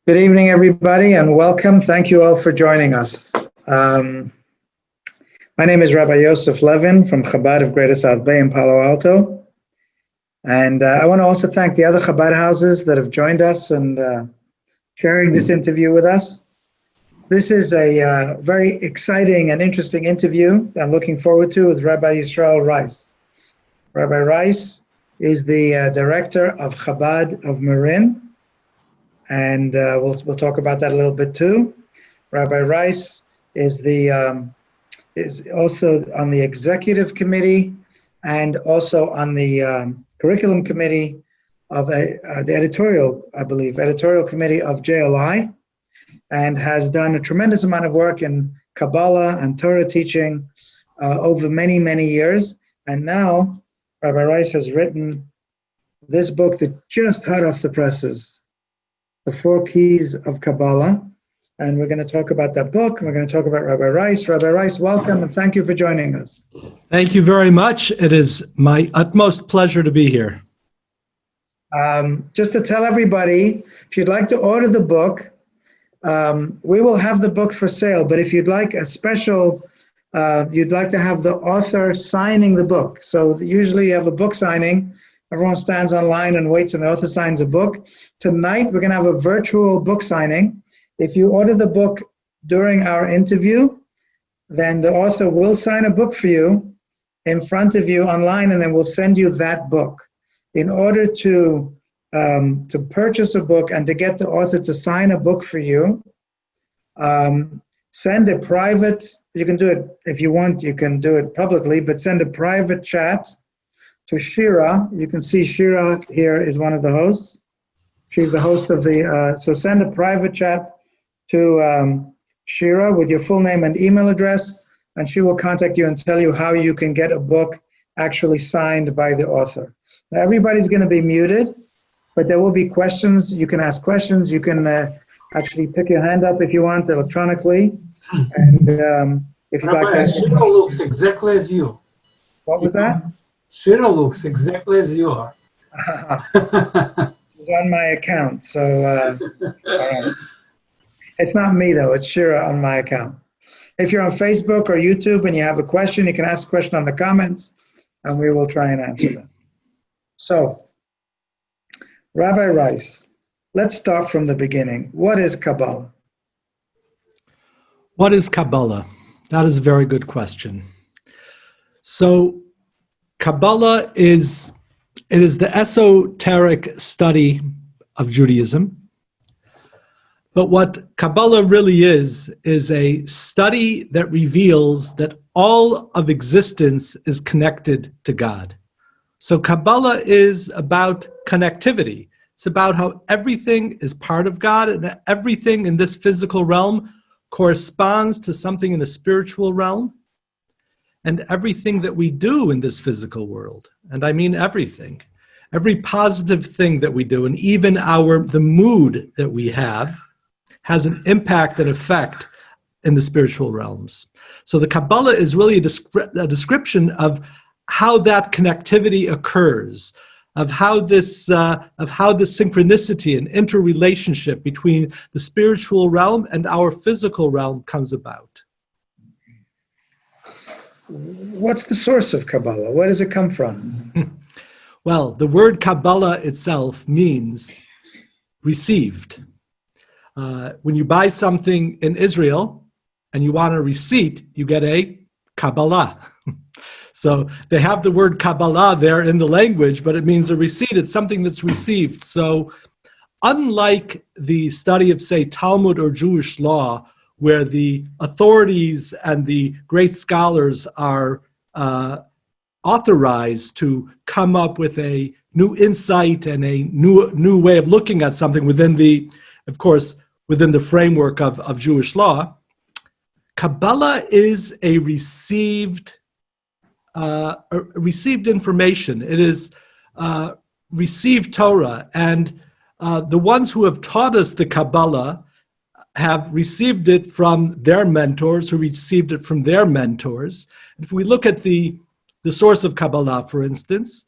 Good evening, everybody, and welcome. Thank you all for joining us. My name is Rabbi Yosef Levin from Chabad of Greater South Bay in Palo Alto. And I want to also thank the other Chabad houses that have joined us and sharing this interview with us. This is a very exciting and interesting interview I'm looking forward to with Rabbi Yisrael Rice. Rabbi Rice is the director of Chabad of Marin. And we'll talk about that a little bit too. Rabbi Rice is also on the executive committee and also on the curriculum committee of the editorial committee of JLI, and has done a tremendous amount of work in Kabbalah and Torah teaching over many, many years. And now Rabbi Rice has written this book that just hot off the presses, The Four Keys of Kabbalah, and we're going to talk about that book, and we're going to talk about Rabbi Rice. Rabbi Rice, welcome, and thank you for joining us. Thank you very much. It is my utmost pleasure to be here. Just to tell everybody, if you'd like to order the book, we will have the book for sale, but if you'd like a special, you'd like to have the author signing the book. So usually you have a book signing. Everyone stands online and waits, and the author signs a book. Tonight, we're going to have a virtual book signing. If you order the book during our interview, then the author will sign a book for you in front of you online, and then we'll send you that book. In order to purchase a book and to get the author to sign a book for you, send a private, you can do it if you want, you can do it publicly, but send a private chat to Shira. You can see Shira here is one of the hosts. She's the host of the, so send a private chat to Shira with your full name and email address, and she will contact you and tell you how you can get a book actually signed by the author. Now, everybody's going to be muted, but there will be questions. You can ask questions. You can actually pick your hand up if you want electronically. And if you'd like to ask, Shira looks exactly as you. What was that? Shira looks exactly as you are. She's on my account, so all right. It's not me though, it's Shira on my account. If you're on Facebook or YouTube and you have a question, you can ask a question on the comments and we will try and answer them. So, Rabbi Rice, let's start from the beginning. What is Kabbalah? What is Kabbalah? That is a very good question. So, Kabbalah is the esoteric study of Judaism. But what Kabbalah really is a study that reveals that all of existence is connected to God. So Kabbalah is about connectivity. It's about how everything is part of God, and everything in this physical realm corresponds to something in the spiritual realm. And everything that we do in this physical world, and I mean everything, every positive thing that we do, and even the mood that we have, has an impact and effect in the spiritual realms. So the Kabbalah is really a description of how that connectivity occurs, of how this synchronicity and interrelationship between the spiritual realm and our physical realm comes about. What's the source of Kabbalah? Where does it come from? Well, the word Kabbalah itself means received. When you buy something in Israel and you want a receipt, you get a Kabbalah. So they have the word Kabbalah there in the language, but it means a receipt. It's something that's received. So unlike the study of, say, Talmud or Jewish law, where the authorities and the great scholars are authorized to come up with a new insight and a new way of looking at something within the framework of Jewish law, Kabbalah is a received information. It is received Torah, and the ones who have taught us the Kabbalah have received it from their mentors, who received it from their mentors. If we look at the source of Kabbalah, for instance,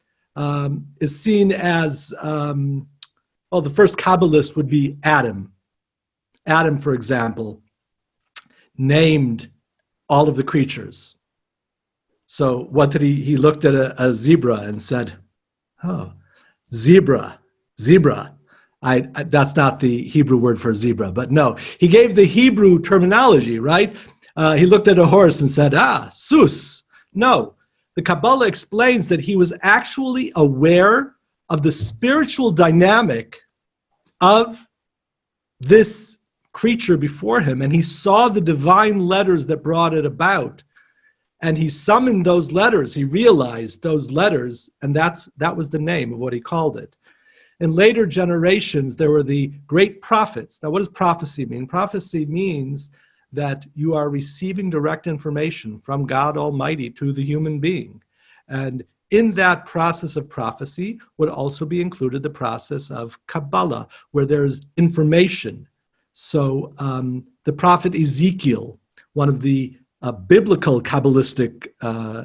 is seen as, the first Kabbalist would be Adam. Adam, for example, named all of the creatures. So what did he looked at a zebra and said, oh, zebra. That's not the Hebrew word for zebra, but no, he gave the Hebrew terminology, right? He looked at a horse and said, sus. No, the Kabbalah explains that he was actually aware of the spiritual dynamic of this creature before him, and he saw the divine letters that brought it about. And he summoned those letters, he realized those letters, and that was the name of what he called it. In later generations, there were the great prophets. Now, what does prophecy mean? Prophecy means that you are receiving direct information from God Almighty to the human being. And in that process of prophecy would also be included the process of Kabbalah, where there's information. So the prophet Ezekiel, one of the biblical kabbalistic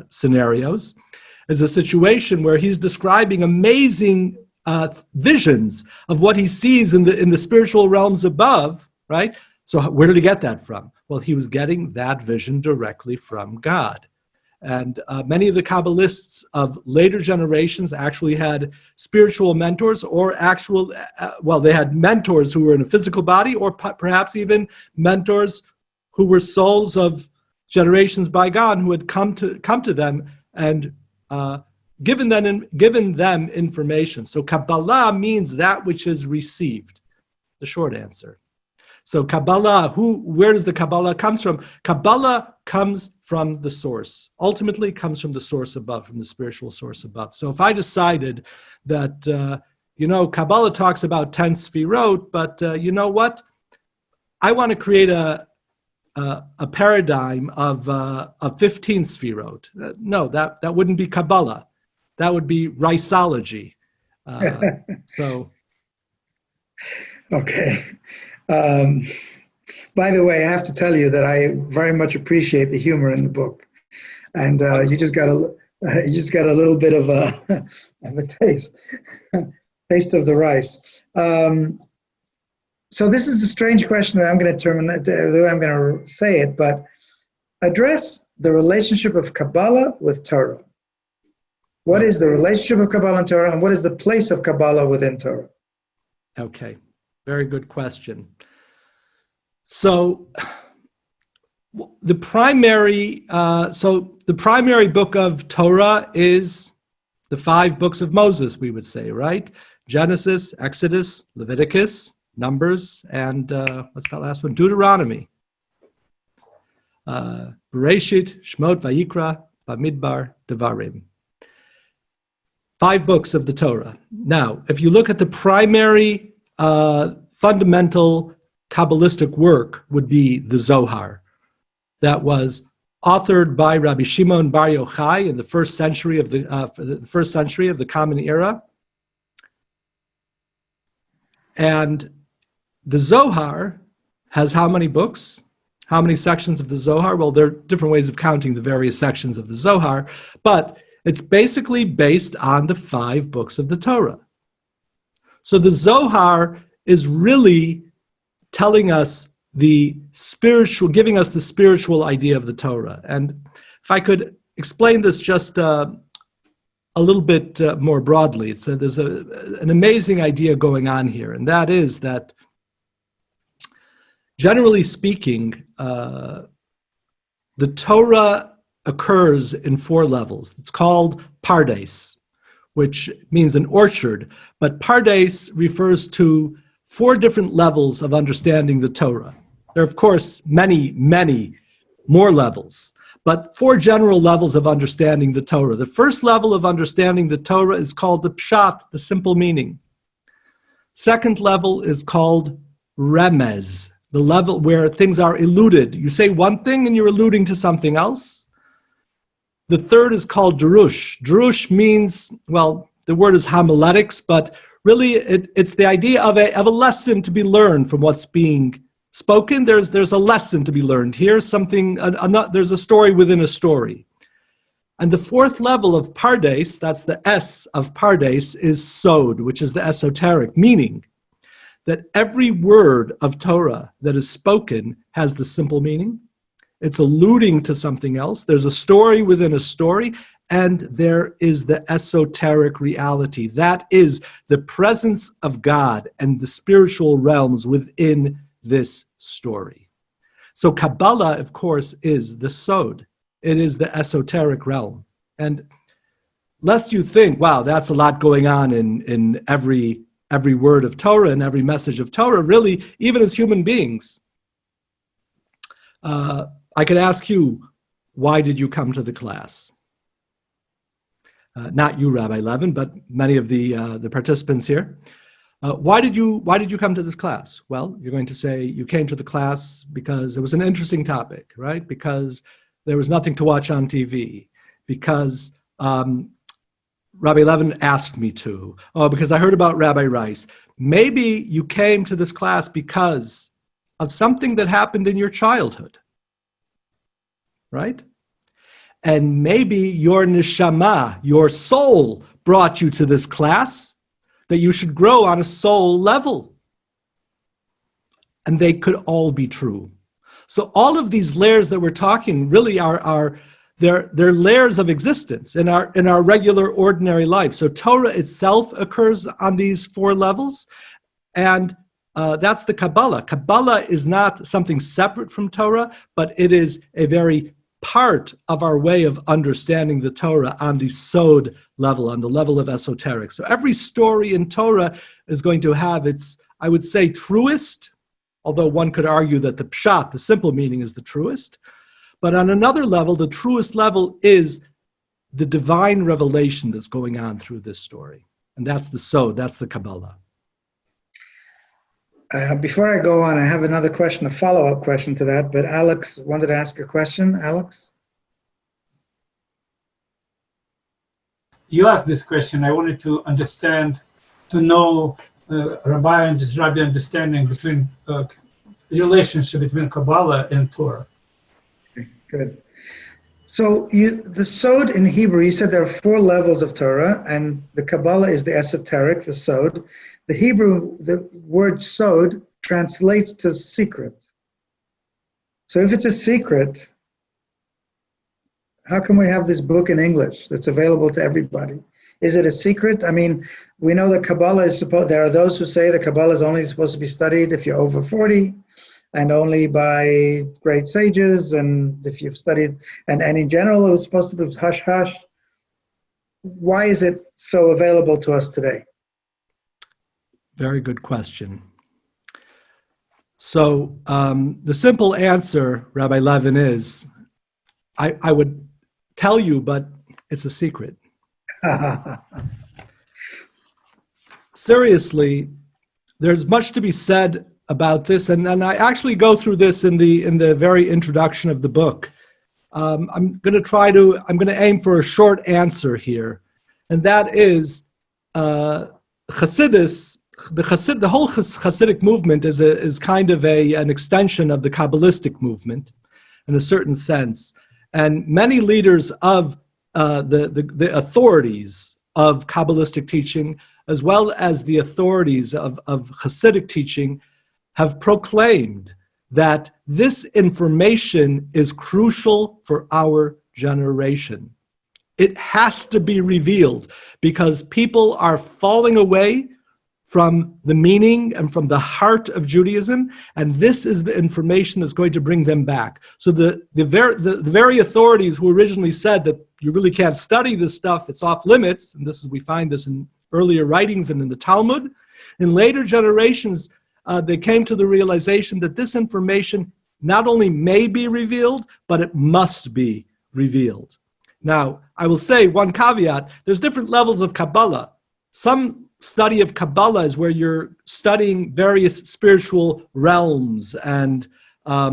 scenarios, is a situation where he's describing amazing visions of what he sees in the spiritual realms above, right? So where did he get that from? Well, he was getting that vision directly from God. And many of the Kabbalists of later generations actually had spiritual mentors, or they had mentors who were in a physical body, or perhaps even mentors who were souls of generations bygone who had come to them and given them information. So Kabbalah means that which is received, the short answer. So Kabbalah, where does the Kabbalah comes from? Kabbalah comes from the source. Ultimately comes from the source above, from the spiritual source above. So if I decided that, Kabbalah talks about 10 sfirot, but you know what? I want to create a paradigm of 15 sfirot. No, that wouldn't be Kabbalah. That would be Riceology. Okay. By the way, I have to tell you that I very much appreciate the humor in the book, and you just got a little bit of a taste of the rice. So this is a strange question that I'm going to say it, but address the relationship of Kabbalah with Torah. What is the relationship of Kabbalah and Torah, and what is the place of Kabbalah within Torah? Okay, very good question. So the primary book of Torah is the 5 books of Moses, we would say, right? Genesis, Exodus, Leviticus, Numbers, and what's that last one? Deuteronomy. Bereshit, Shmot, Vayikra, Bamidbar, Devarim. 5 books of the Torah. Now, if you look at the primary fundamental Kabbalistic work, would be the Zohar, that was authored by Rabbi Shimon Bar Yochai in the first century of the Common Era. And the Zohar has how many books? How many sections of the Zohar? Well, there are different ways of counting the various sections of the Zohar, but it's basically based on the 5 books of the Torah. So the Zohar is really telling us giving us the spiritual idea of the Torah. And if I could explain this just a little bit more broadly, there's an amazing idea going on here, and that is that, generally speaking, the Torah occurs in 4 levels. It's called Pardes, which means an orchard, but Pardes refers to 4 different levels of understanding the Torah. There are, of course, many, many more levels, but 4 general levels of understanding the Torah. The first level of understanding the Torah is called the Pshat, the simple meaning. Second level is called Remez, the level where things are eluded. You say one thing and you're alluding to something else. The third is called Drush. Drush means, well, the word is homiletics, but really it's the idea of a lesson to be learned from what's being spoken. There's a lesson to be learned here. There's a story within a story. And the 4th level of Pardes, that's the S of Pardes, is Sod, which is the esoteric meaning. that every word of Torah that is spoken has the simple meaning. It's alluding to something else. There's a story within a story, and there is the esoteric reality. That is the presence of God and the spiritual realms within this story. So Kabbalah, of course, is the sod. It is the esoteric realm. And lest you think, wow, that's a lot going on in every word of Torah and every message of Torah, really, even as human beings. I could ask you, why did you come to the class? Not you, Rabbi Levin, but many of the participants here. Why did you come to this class? Well, you're going to say you came to the class because it was an interesting topic, right? Because there was nothing to watch on TV. Because Rabbi Levin asked me to. Oh, because I heard about Rabbi Rice. Maybe you came to this class because of something that happened in your childhood, right? And maybe your neshama, your soul, brought you to this class, that you should grow on a soul level. And they could all be true. So all of these layers that we're talking really are they're layers of existence in our regular ordinary life. So Torah itself occurs on these four levels, and that's the Kabbalah. Kabbalah is not something separate from Torah, but it is a very part of our way of understanding the Torah on the sod level, on the level of esoteric. So every story in Torah is going to have its, I would say, truest, although one could argue that the pshat, the simple meaning, is the truest. But on another level, the truest level is the divine revelation that's going on through this story. And that's the sod, that's the Kabbalah. Before I go on, I have another question, a follow-up question to that, but Alex wanted to ask a question. Alex? You asked this question. I wanted to understand, to know Rabbi and his Rabbi understanding between the relationship between Kabbalah and Torah. Okay, good. So the sod in Hebrew, you said there are four levels of Torah, and the Kabbalah is the esoteric, the sod. The Hebrew, the word sod translates to secret. So if it's a secret, how can we have this book in English that's available to everybody? Is it a secret? I mean, we know that Kabbalah is supposed, there are those who say that Kabbalah is only supposed to be studied if you're over 40 and only by great sages, and if you've studied, and in general it was supposed to be hush-hush. Why is it so available to us today? Very good question. So the simple answer, Rabbi Levin, is I would tell you, but it's a secret. Seriously, there's much to be said about this, and I actually go through this in the very introduction of the book. I'm going to aim for a short answer here, and that is Chassidus. The whole Hasidic movement is kind of an extension of the kabbalistic movement, in a certain sense, and many leaders of the authorities of kabbalistic teaching, as well as the authorities of Hasidic teaching, have proclaimed that this information is crucial for our generation. It has to be revealed because people are falling away from the meaning and from the heart of Judaism, and this is the information that's going to bring them back. So the very authorities who originally said that you really can't study this stuff, it's off limits, and we find this in earlier writings and in the Talmud, in later generations, they came to the realization that this information not only may be revealed, but it must be revealed. Now, I will say one caveat, there's different levels of Kabbalah. Some study of Kabbalah is where you're studying various spiritual realms, and I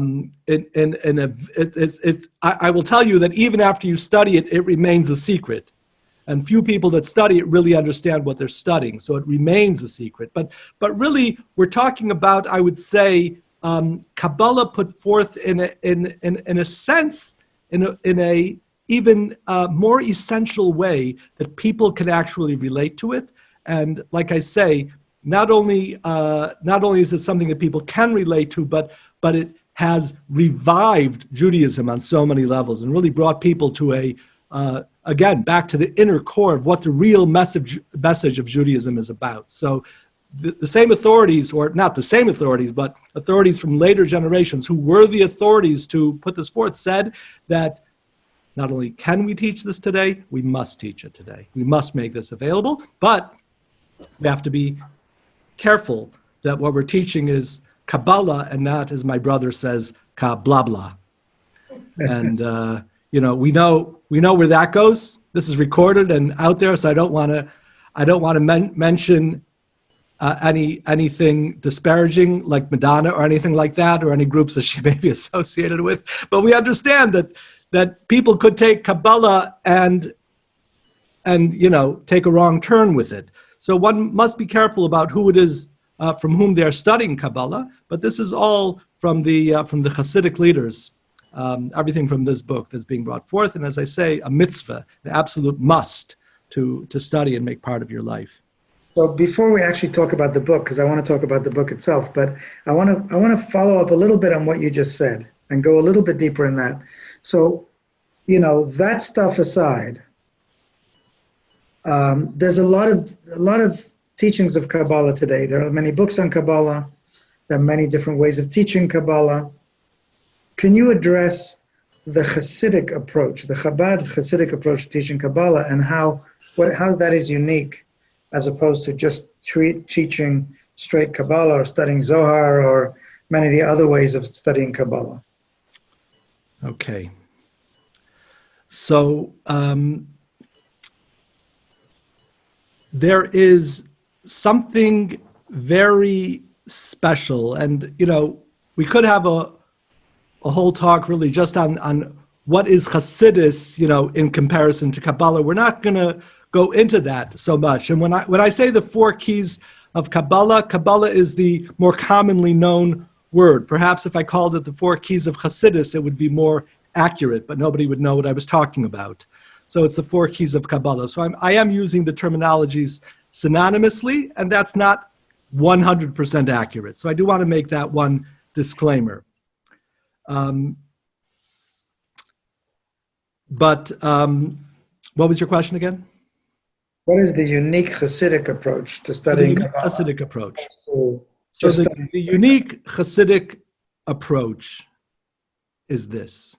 will tell you that even after you study it, it remains a secret. And few people that study it really understand what they're studying, so it remains a secret. But really, we're talking about, I would say, Kabbalah put forth in a sense, in a even more essential way that people can actually relate to it. And like I say, not only is it something that people can relate to, but it has revived Judaism on so many levels and really brought people to again, back to the inner core of what the real message of Judaism is about. So the same authorities, or not the same authorities, but authorities from later generations who were the authorities to put this forth, said that not only can we teach this today, we must teach it today. We must make this available, but we have to be careful that what we're teaching is Kabbalah and not, as my brother says, Kabbalah. And we know where that goes. This is recorded and out there, so I don't want to mention anything disparaging like Madonna or anything like that, or any groups that she may be associated with. But we understand that people could take Kabbalah and take a wrong turn with it. So one must be careful about who it is from whom they're studying Kabbalah. But this is all from the Hasidic leaders. Everything from this book that's being brought forth, and as I say, a mitzvah, an absolute must to study and make part of your life. So before we actually talk about the book, because I want to talk about the book itself, but I want to follow up a little bit on what you just said and go a little bit deeper in that. So, that stuff aside, there's a lot of teachings of Kabbalah today. There are many books on Kabbalah. There are many different ways of teaching Kabbalah. Can you address the Hasidic approach, the Chabad Hasidic approach to teaching Kabbalah, and how that is unique as opposed to just teaching straight Kabbalah or studying Zohar or many of the other ways of studying Kabbalah? Okay. So there is something very special, and we could have a whole talk really just on what is Hasidus, in comparison to Kabbalah. We're not going to go into that so much. And when I say the four keys of Kabbalah, Kabbalah is the more commonly known word. Perhaps if I called it the four keys of Hasidus, it would be more accurate, but nobody would know what I was talking about. So it's the four keys of Kabbalah. So I am using the terminologies synonymously, and that's not 100% accurate. So I do want to make that one disclaimer. But what was your question again? What is the unique Hasidic approach to studying Kabbalah? Hasidic approach. So the unique Hasidic approach is this.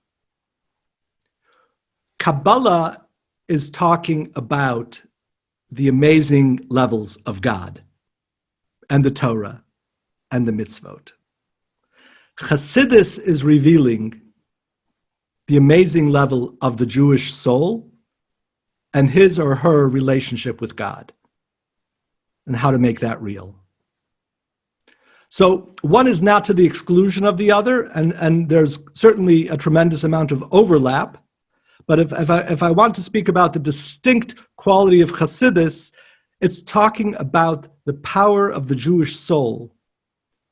Kabbalah is talking about the amazing levels of God and the Torah and the mitzvot. Hasidus is revealing the amazing level of the Jewish soul and his or her relationship with God and how to make that real. So one is not to the exclusion of the other, and there's certainly a tremendous amount of overlap. But if I want to speak about the distinct quality of Hasidus, it's talking about the power of the Jewish soul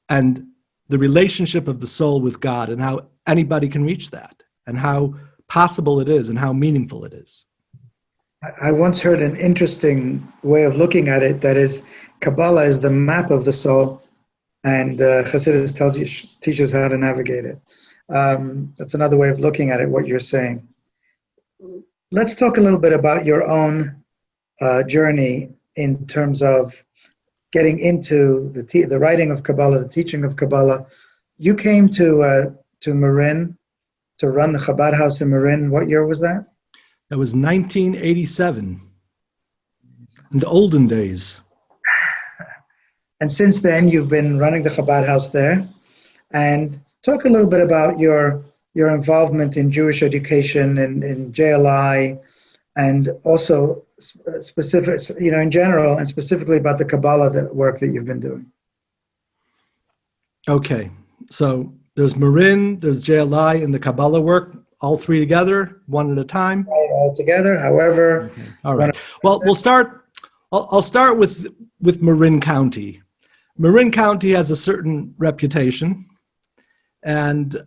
and the relationship of the soul with God and how anybody can reach that and how possible it is and how meaningful it is. I once heard an interesting way of looking at it, that is, Kabbalah is the map of the soul, and Hasidus teaches how to navigate it. That's another way of looking at it, what you're saying. Let's talk a little bit about your own journey in terms of getting into the writing of Kabbalah, the teaching of Kabbalah. You came to Marin to run the Chabad house in Marin. What year was that? That was 1987, in the olden days. And since then, you've been running the Chabad house there. And talk a little bit about your involvement in Jewish education in JLI, and also specific, in general, and specifically about the Kabbalah work that you've been doing. Okay, so there's Marin, there's JLI, and the Kabbalah work. All three together, one at a time? All together, however. Okay. All right. Well, I'll start with Marin County. Marin County has a certain reputation, and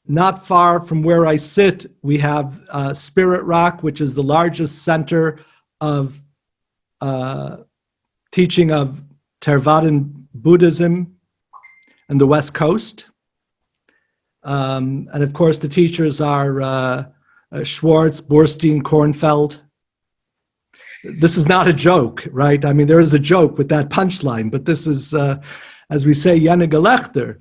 not far from where I sit, we have Spirit Rock, which is the largest center of teaching of Theravadan Buddhism and the West Coast. And of course, the teachers are Schwartz, Borstein, Kornfeld. This is not a joke, right? I mean, there is a joke with that punchline, but this is, as we say, Jene Gelächter.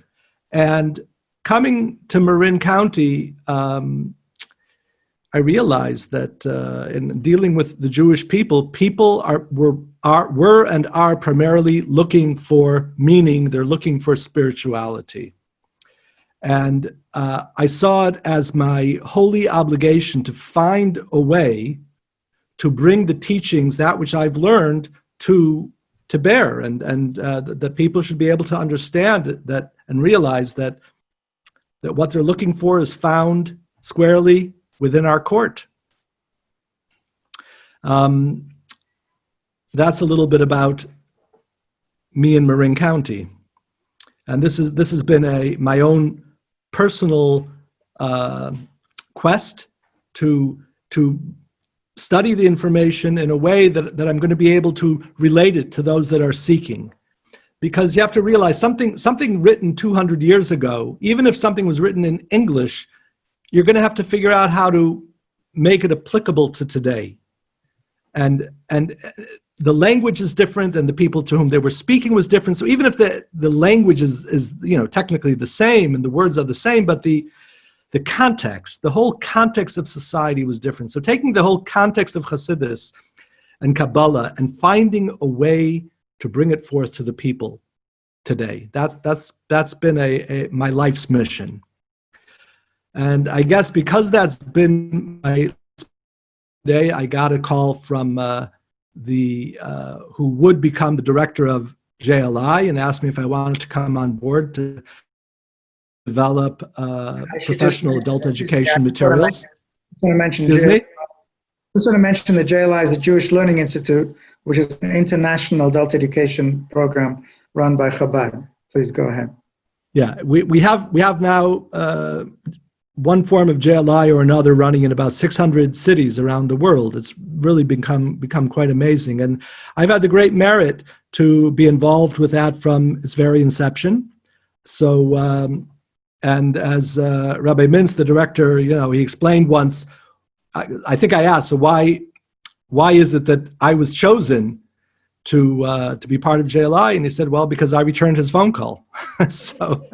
And coming to Marin County, I realized that in dealing with the Jewish people, were and are primarily looking for meaning. They're looking for spirituality. And I saw it as my holy obligation to find a way to bring the teachings, that which I've learned, to bear, and that people should be able to understand that and realize that what they're looking for is found squarely within our court. That's a little bit about me in Marin County, and this has been my own personal quest to study the information in a way that I'm going to be able to relate it to those that are seeking. Because you have to realize something written 200 years ago, even if something was written in English, you're going to have to figure out how to make it applicable to today. And the language is different, and the people to whom they were speaking was different. So even if the language is technically the same and the words are the same, but the context, the whole context of society was different. So taking the whole context of Hasidus and Kabbalah and finding a way to bring it forth to the people today, that's been my life's mission. And I guess because that's been my day, I got a call from who would become the director of JLI and asked me if I wanted to come on board to develop professional adult education materials. I want to mention Excuse me? I just want to mention the JLI is the Jewish Learning Institute, which is an international adult education program run by Chabad. Please go ahead. Yeah, we have now one form of JLI or another running in about 600 cities around the world. It's really become quite amazing. And I've had the great merit to be involved with that from its very inception. So, and as Rabbi Mintz, the director, he explained once, I think I asked, so why is it that I was chosen to be part of JLI? And he said, well, because I returned his phone call. So,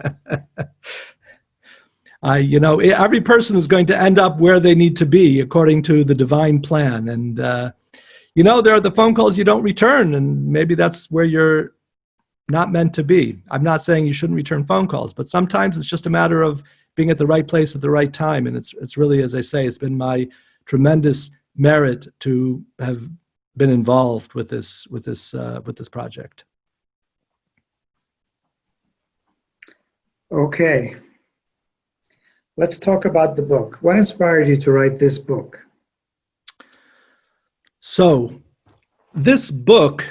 every person is going to end up where they need to be according to the divine plan. And, there are the phone calls you don't return, and maybe that's where you're not meant to be. I'm not saying you shouldn't return phone calls, but sometimes it's just a matter of being at the right place at the right time. And it's really, as I say, it's been my tremendous merit to have been involved with this project. Okay. Let's talk about the book. What inspired you to write this book? So, this book,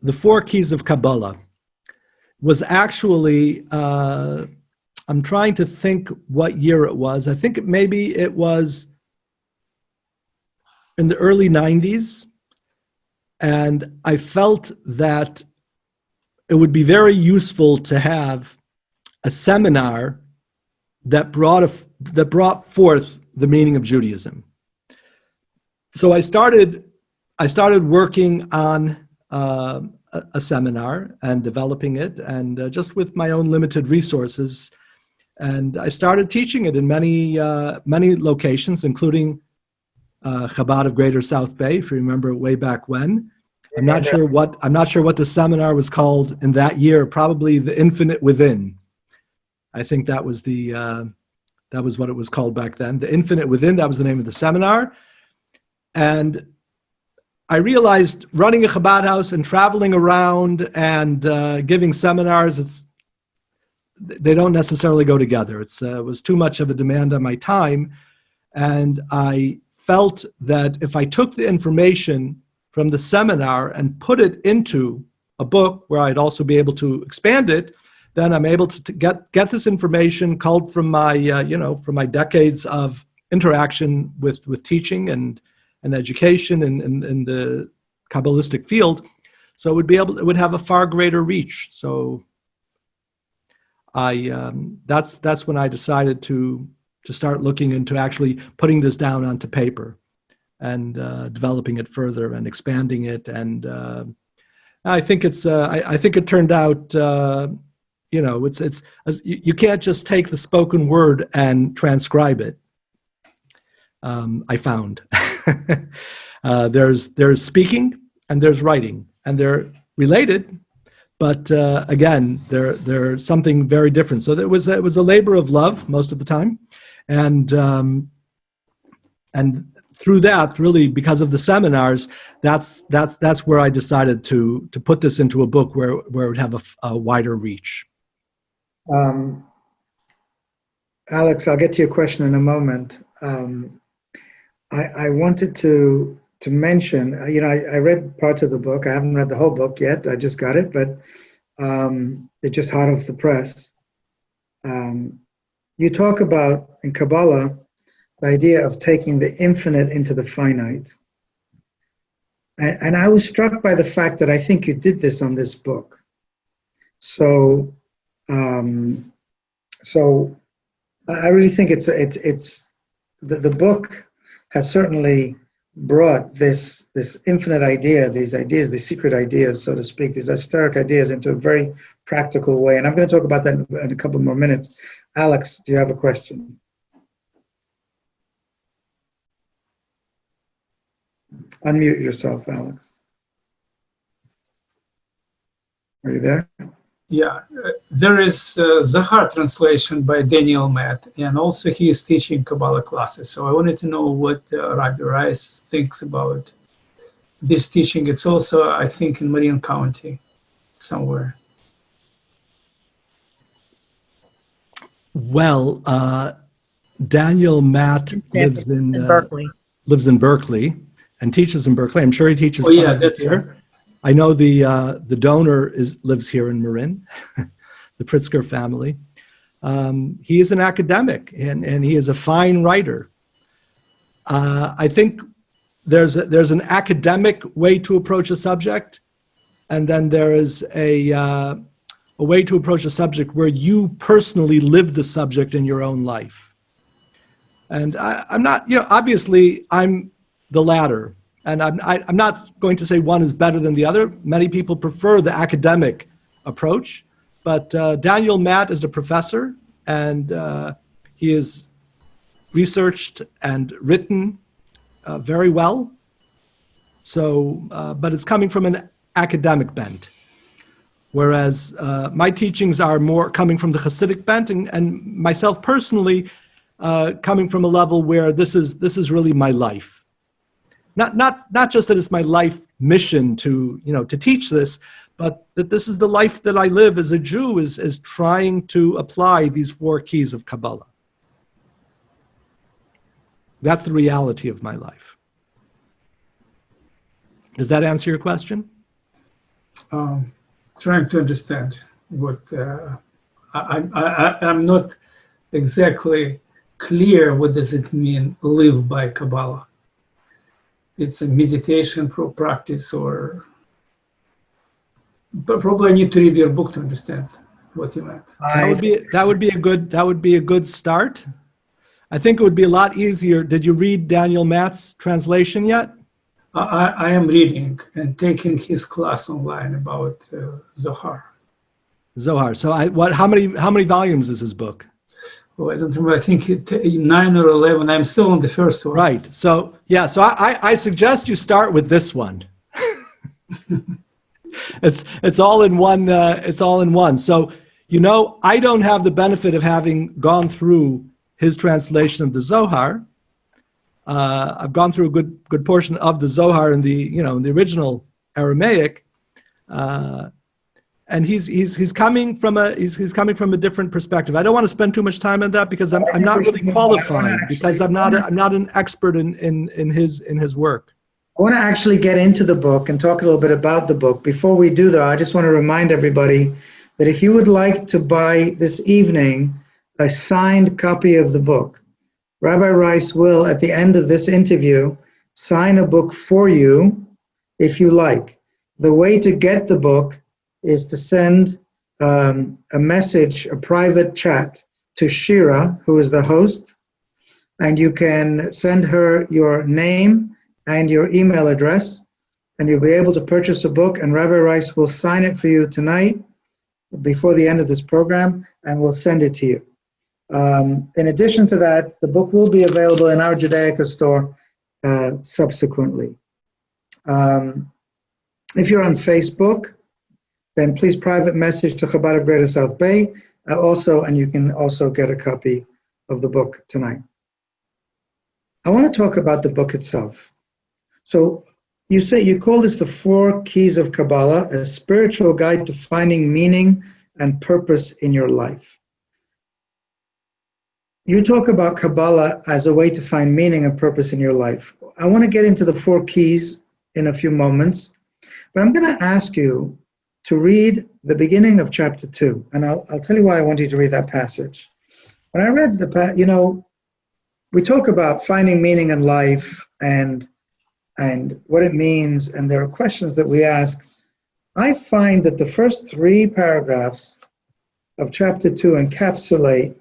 The Four Keys of Kabbalah, was actually, I'm trying to think what year it was. I think maybe it was in the early 90s. And I felt that it would be very useful to have a seminar that brought forth the meaning of Judaism. So I started working on a seminar and developing it, and just with my own limited resources, and I started teaching it in many locations, including Chabad of Greater South Bay, if you remember way back when. I'm not sure what the seminar was called in that year. Probably The Infinite Within. I think that was what it was called back then. The Infinite Within, that was the name of the seminar. And I realized running a Chabad house and traveling around and giving seminars, they don't necessarily go together. It was too much of a demand on my time. And I felt that if I took the information from the seminar and put it into a book where I'd also be able to expand it, then I'm able to get this information culled from my from my decades of interaction with teaching and education in the kabbalistic field. So it would have a far greater reach. So that's when I decided to start looking into actually putting this down onto paper and developing it further and expanding it. And I think I think it turned out, you can't just take the spoken word and transcribe it. I found there's speaking and there's writing, and they're related, but again, they're something very different. So it was a labor of love most of the time, and through that, really, because of the seminars, that's where I decided to put this into a book where it would have a wider reach. Alex, I'll get to your question in a moment. I wanted to mention, I read parts of the book. I haven't read the whole book yet. I just got it, but it's just hot off the press. You talk about, in Kabbalah, the idea of taking the infinite into the finite. And I was struck by the fact that I think you did this on this book. So I really think it's the book has certainly brought this infinite idea, these secret ideas, so to speak, these esoteric ideas into a very practical way. And I'm going to talk about that in a couple more minutes. Alex, do you have a question? Unmute yourself, Alex. Are you there? Yeah, there is Zohar translation by Daniel Matt, and also he is teaching Kabbalah classes. So I wanted to know what Rabbi Rice thinks about this teaching. It's also, I think, in Marin County somewhere. Well, Daniel Matt lives in Berkeley. Lives in Berkeley and teaches in Berkeley. I'm sure he teaches classes here. I know the donor lives here in Marin, the Pritzker family. He is an academic and he is a fine writer. I think there's an academic way to approach a subject, and then there is a way to approach a subject where you personally live the subject in your own life. And I'm not, obviously I'm the latter. And I'm not going to say one is better than the other. Many people prefer the academic approach, but Daniel Matt is a professor, and he has researched and written very well. So, but it's coming from an academic bent, whereas my teachings are more coming from the Hasidic bent, and myself personally coming from a level where this is really my life. Not just that it's my life mission to teach this, but that this is the life that I live as a Jew, is trying to apply these 4 keys of Kabbalah. That's the reality of my life. Does that answer your question? Trying to understand what I'm not exactly clear. What does it mean, live by Kabbalah? It's a meditation practice, but probably I need to read your book to understand what you meant. That would be a good start. I think it would be a lot easier. Did you read Daniel Matt's translation yet? I am reading and taking his class online about Zohar. Zohar. So how many volumes is his book? Oh, I don't remember. I think 9 or 11. I'm still on the first one. Right. So yeah. So I suggest you start with this one. It's all in one. It's all in one. So I don't have the benefit of having gone through his translation of the Zohar. I've gone through a good portion of the Zohar in the the original Aramaic. And he's coming from a different perspective. I don't want to spend too much time on that because I'm not really qualified, because I'm not an expert in his work. I want to actually get into the book and talk a little bit about the book. Before we do, though, I just want to remind everybody that if you would like to buy this evening a signed copy of the book, Rabbi Rice will, at the end of this interview, sign a book for you if you like. the way to get the book is to send a message, a private chat to Shira, who is the host, and you can send her your name and your email address, and you'll be able to purchase a book, and Rabbi Rice will sign it for you tonight before the end of this program, and we'll send it to you. In addition to that, the book will be available in our Judaica store subsequently. If you're on Facebook, then please private message to Chabad of Greater South Bay, and you can also get a copy of the book tonight. I want to talk about the book itself. So you call this the Four Keys of Kabbalah, a spiritual guide to finding meaning and purpose in your life. You talk about Kabbalah as a way to find meaning and purpose in your life. I want to get into the four keys in a few moments, but I'm going to ask you to read the beginning of chapter 2, and I'll tell you why I want you to read that passage. When I read we talk about finding meaning in life and what it means, and there are questions that we ask. I find that the first 3 paragraphs of chapter 2 encapsulate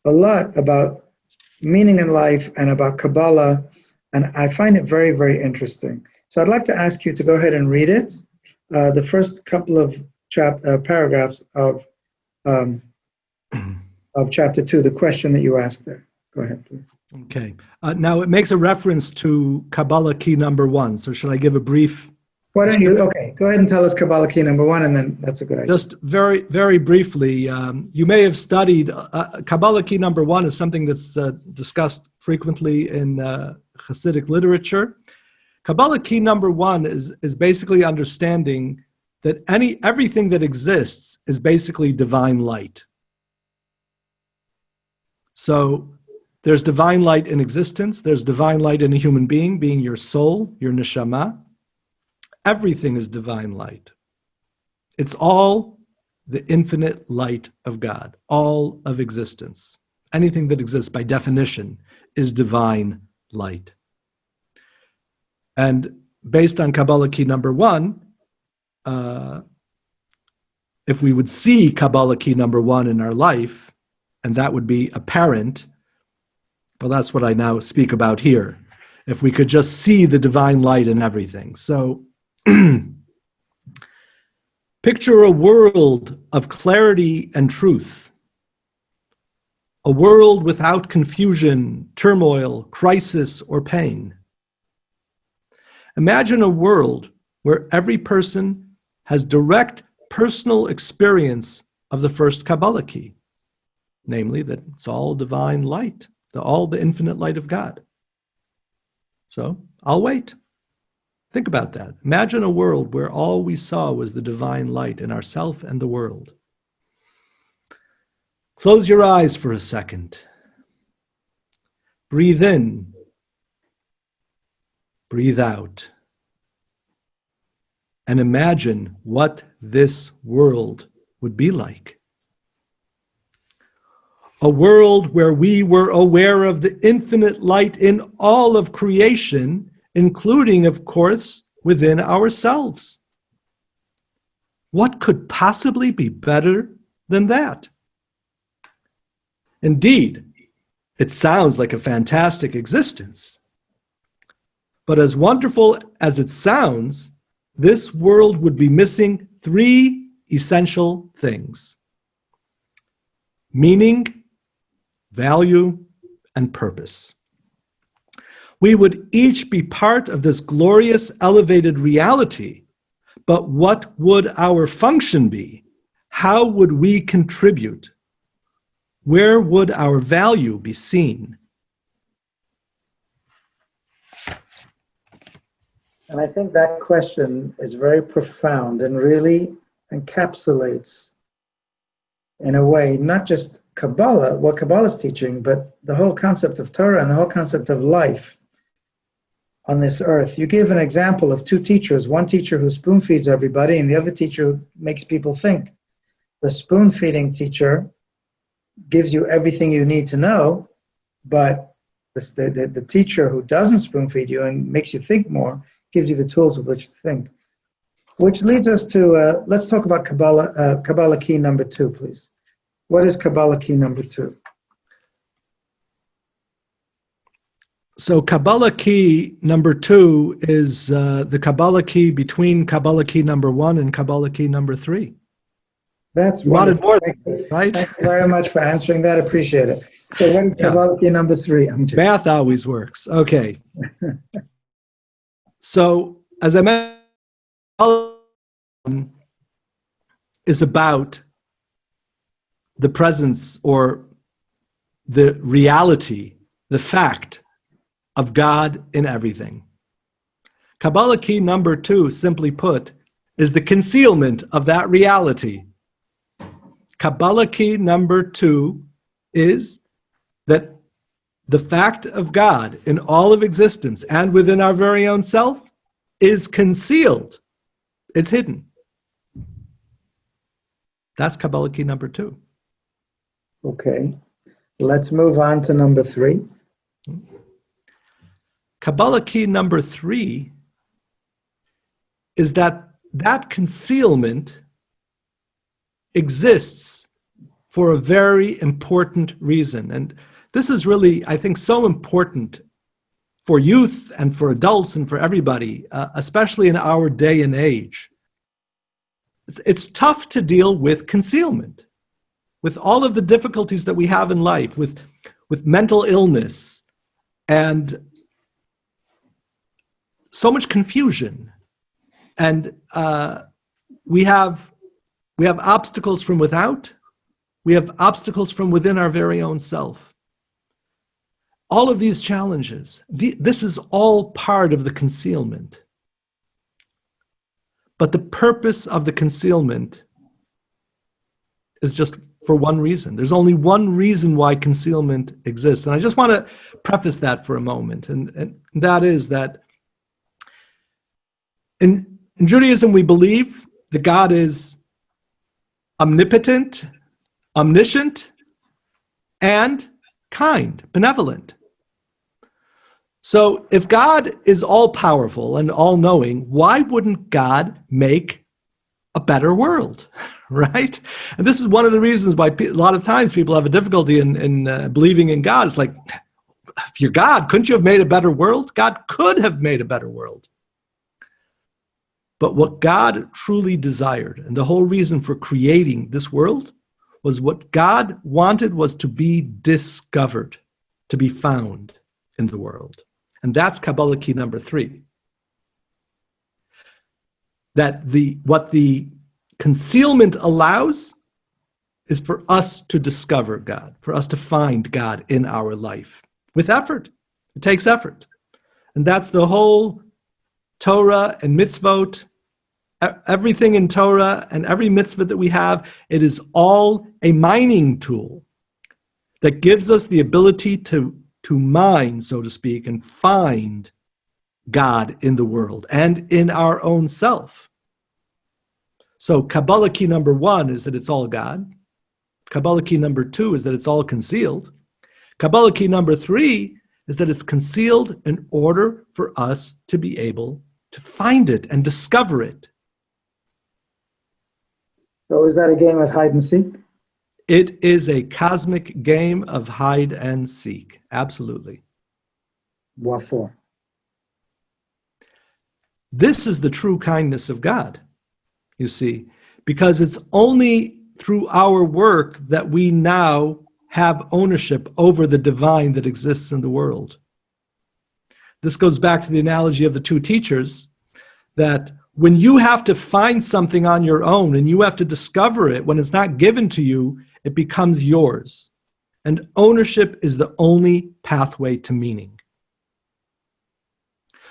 a lot about meaning in life and about Kabbalah, and I find it very, very interesting. So I'd like to ask you to go ahead and read it, the first couple of paragraphs of chapter 2, the question that you asked there. Go ahead, please. Okay. Now it makes a reference to Kabbalah key number 1. So should I give a brief? Why don't you? Okay, go ahead and tell us Kabbalah key number 1, and then that's a good idea. Just very, very briefly, you may have studied Kabbalah key number 1 is something that's discussed frequently in Hasidic literature. Kabbalah key number 1 is basically understanding that everything that exists is basically divine light. So there's divine light in existence. There's divine light in a human being your soul, your neshama. Everything is divine light. It's all the infinite light of God, all of existence. Anything that exists by definition is divine light. And based on Kabbalah key number 1, if we would see Kabbalah key number 1 in our life, and that would be apparent, well, that's what I now speak about here. If we could just see the divine light in everything. So picture a world of clarity and truth, a world without confusion, turmoil, crisis, or pain. Imagine a world where every person has direct personal experience of the first Kabbalah key, namely that it's all divine light, all the infinite light of God. So I'll wait. Think about that. Imagine a world where all we saw was the divine light in ourself and the world. Close your eyes for a second. Breathe in. Breathe out. And imagine what this world would be like. A world where we were aware of the infinite light in all of creation, including, of course, within ourselves. What could possibly be better than that? Indeed, it sounds like a fantastic existence. But as wonderful as it sounds, this world would be missing 3 essential things: meaning, value, and purpose. We would each be part of this glorious, elevated reality, but what would our function be? How would we contribute? Where would our value be seen? And I think that question is very profound and really encapsulates, in a way, not just Kabbalah, what Kabbalah is teaching, but the whole concept of Torah and the whole concept of life on this earth. You give an example of 2 teachers, one teacher who spoon feeds everybody and the other teacher who makes people think. The spoon feeding teacher gives you everything you need to know, but the teacher who doesn't spoon feed you and makes you think more gives you the tools with which to think. Which leads us to, let's talk about Kabbalah, Kabbalah key number 2, please. What is Kabbalah key number 2? So Kabbalah key number 2 is the Kabbalah key between Kabbalah key number 1 and Kabbalah key number 3. That's You wanted wonderful. more, Thank you. right? Thank you very much for answering that. Appreciate it. So what is Yeah. Kabbalah key number 3? I'm just... Math always works. Okay. So as I mentioned, is about the presence or the reality, the fact of God in everything. Kabbalah key number 2, simply put, is the concealment of that reality. Kabbalah key number 2 is that the fact of God in all of existence and within our very own self is concealed. It's hidden. That's Kabbalah key number 2. Okay. Let's move on to number 3. Kabbalah key number 3 is that concealment exists for a very important reason. And this is really, I think, so important for youth and for adults and for everybody, especially in our day and age. It's tough to deal with concealment, with all of the difficulties that we have in life, with mental illness and so much confusion. And we have obstacles from without. We have obstacles from within our very own self. All of these challenges, this is all part of the concealment. But the purpose of the concealment is just for one reason. There's only one reason why concealment exists. And I just want to preface that for a moment. And that is that in Judaism, we believe that God is omnipotent, omniscient, and kind, benevolent. So if God is all-powerful and all-knowing, why wouldn't God make a better world, right? And this is one of the reasons why a lot of times people have a difficulty in believing in God. It's like, if you're God, couldn't you have made a better world? God could have made a better world. But what God truly desired, and the whole reason for creating this world, was what God wanted was to be discovered, to be found in the world. And that's Kabbalah key number 3. That what the concealment allows is for us to discover God, for us to find God in our life with effort. It takes effort. And that's the whole Torah and mitzvot, everything in Torah and every mitzvah that we have. It is all a mining tool that gives us the ability to mine, so to speak, and find God in the world and in our own self. So Kabbalah key number 1 is that it's all God. Kabbalah key number 2 is that it's all concealed. Kabbalah key number 3 is that it's concealed in order for us to be able to find it and discover it. So is that a game of hide and seek? It is a cosmic game of hide and seek. Absolutely. What for? This is the true kindness of God, you see, because it's only through our work that we now have ownership over the divine that exists in the world. This goes back to the analogy of the 2 teachers, that when you have to find something on your own and you have to discover it, when it's not given to you, it becomes yours. And ownership is the only pathway to meaning.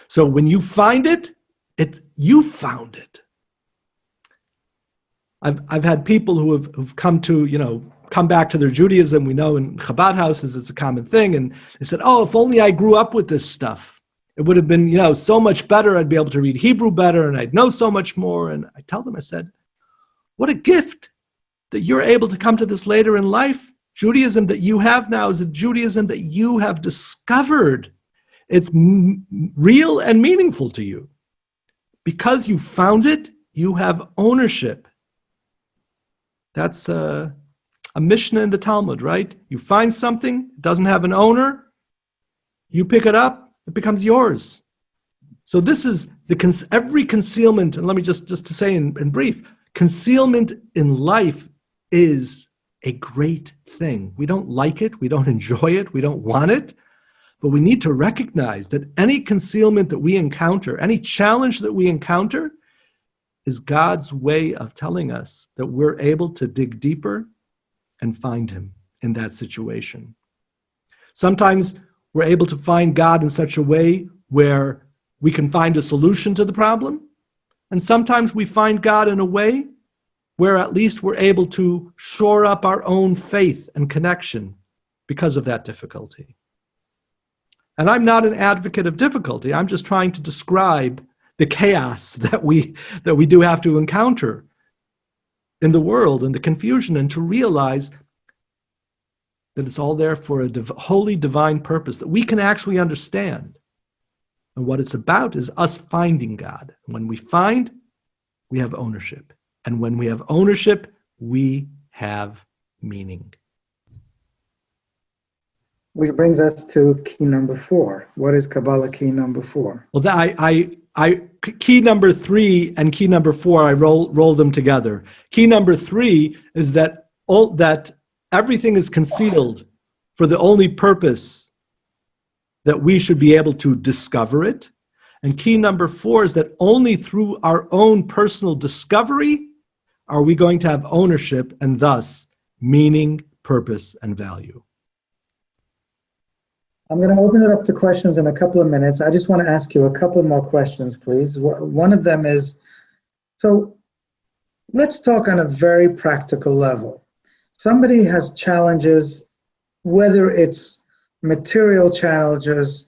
So when you find it, you found it. I've had people who've come back to their Judaism. We know in Chabad houses it's a common thing, and they said, "Oh, if only I grew up with this stuff, it would have been so much better. I'd be able to read Hebrew better, and I'd know so much more." And I tell them, I said, "What a gift that you're able to come to this later in life. Judaism that you have now is a Judaism that you have discovered. It's real and meaningful to you. Because you found it, you have ownership. That's a Mishnah in the Talmud, right? You find something, it doesn't have an owner, you pick it up, it becomes yours. So this is every concealment, and let me just to say in brief, concealment in life is a great thing. We don't like it, we don't enjoy it, we don't want it, but we need to recognize that any concealment that we encounter, any challenge that we encounter, is God's way of telling us that we're able to dig deeper and find him in that situation. Sometimes we're able to find God in such a way where we can find a solution to the problem. And sometimes we find God in a way where at least we're able to shore up our own faith and connection because of that difficulty. And I'm not an advocate of difficulty. I'm just trying to describe the chaos that we do have to encounter in the world and the confusion, and to realize that it's all there for a holy divine purpose that we can actually understand. And what it's about is us finding God. When we find, we have ownership. And when we have ownership, we have meaning. Which brings us to key number 4. What is Kabbalah key number 4? Well, key number 3 and key number 4, I roll them together. Key number 3 is that everything is concealed for the only purpose that we should be able to discover it. And key number 4 is that only through our own personal discovery are we going to have ownership and thus meaning, purpose, and value. I'm going to open it up to questions in a couple of minutes. I just want to ask you a couple more questions, please. One of them is, so let's talk on a very practical level. Somebody has challenges, whether it's material challenges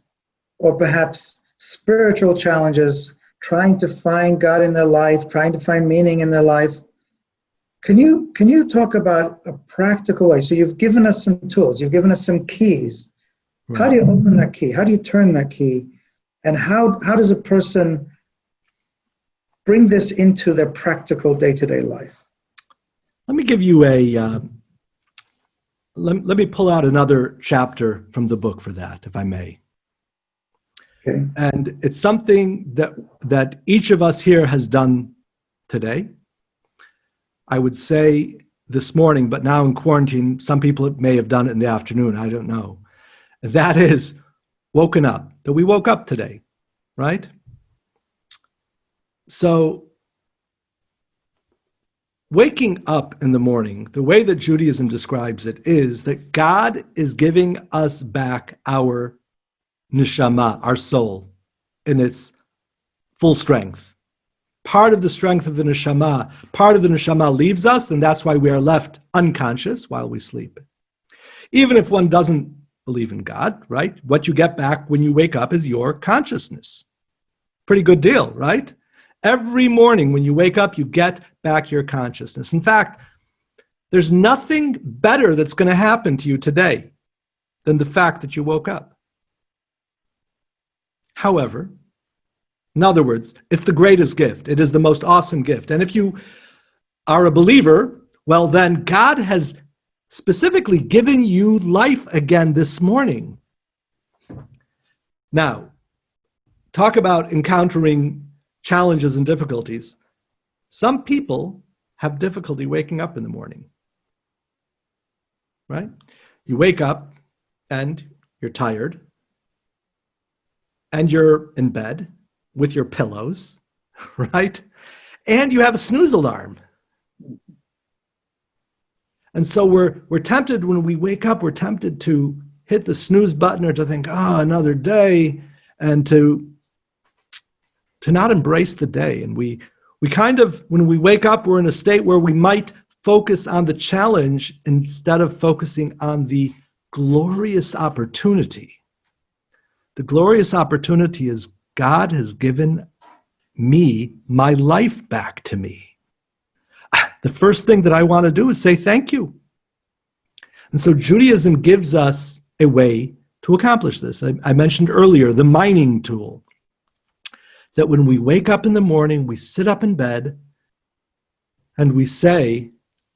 or perhaps spiritual challenges, trying to find God in their life, trying to find meaning in their life. Can you talk about a practical way? So you've given us some tools, you've given us some keys. Right. How do you open that key? How do you turn that key? And how does a person bring this into their practical day-to-day life? Let me give you let me pull out another chapter from the book for that, if I may. Okay. And it's something that each of us here has done today. I would say this morning, but now in quarantine, some people may have done it in the afternoon, I don't know. That is woken up, that we woke up today, right? So waking up in the morning, the way that Judaism describes it is that God is giving us back our neshama, our soul, in its full strength. Part of the strength of the neshama leaves us, and that's why we are left unconscious while we sleep. Even if one doesn't believe in God, right? What you get back when you wake up is your consciousness. Pretty good deal, right? Every morning when you wake up, you get back your consciousness. In fact, there's nothing better that's going to happen to you today than the fact that you woke up. However, in other words, it's the greatest gift. It is the most awesome gift. And if you are a believer, well, then God has specifically given you life again this morning. Now, talk about encountering challenges and difficulties. Some people have difficulty waking up in the morning, right? You wake up and you're tired and you're in bed with your pillows, right? And you have a snooze alarm. And so we're tempted when we wake up, we're tempted to hit the snooze button or to think, another day, and to not embrace the day. And we kind of, when we wake up, we're in a state where we might focus on the challenge instead of focusing on the glorious opportunity. The glorious opportunity is God has given me my life back to me. The first thing that I want to do is say thank you. And so Judaism gives us a way to accomplish this. I mentioned earlier the mining tool. That when we wake up in the morning, we sit up in bed and we say,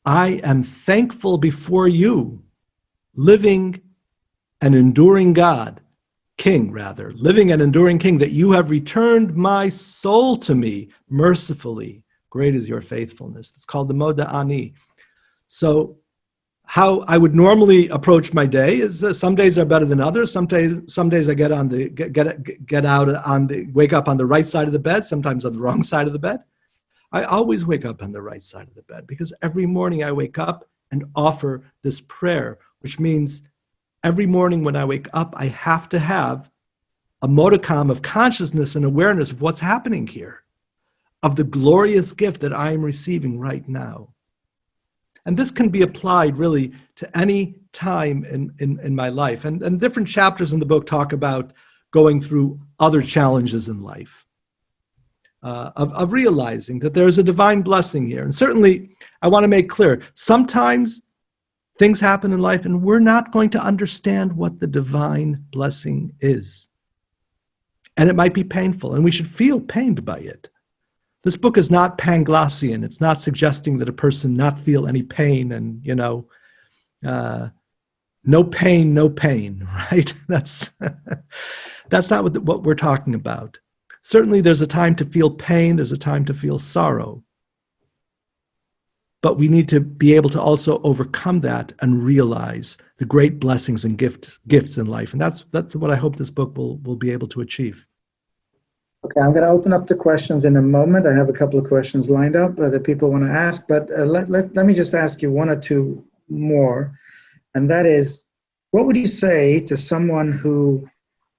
I am thankful before you, living and enduring God, King rather, living and enduring King, that you have returned my soul to me mercifully. Great is your faithfulness. It's called the Moda Ani. So how I would normally approach my day is some days are better than others. Some days I get out on the wake up on the right side of the bed, sometimes on the wrong side of the bed. I always wake up on the right side of the bed because every morning I wake up and offer this prayer, which means every morning when I wake up, I have to have a modicum of consciousness and awareness of what's happening here, of the glorious gift that I am receiving right now. And this can be applied really to any time in my life. And different chapters in the book talk about going through other challenges in life, of realizing that there is a divine blessing here. And certainly, I want to make clear, sometimes things happen in life and we're not going to understand what the divine blessing is. And it might be painful, and we should feel pained by it. This book is not Panglossian. It's not suggesting that a person not feel any pain and, no pain, no pain, right? That's not what we're talking about. Certainly there's a time to feel pain, there's a time to feel sorrow. But we need to be able to also overcome that and realize the great blessings and gifts in life. And that's what I hope this book will be able to achieve. Okay, I'm going to open up the questions in a moment. I have a couple of questions lined up that people want to ask, but let me just ask you one or two more. And that is, what would you say to someone who,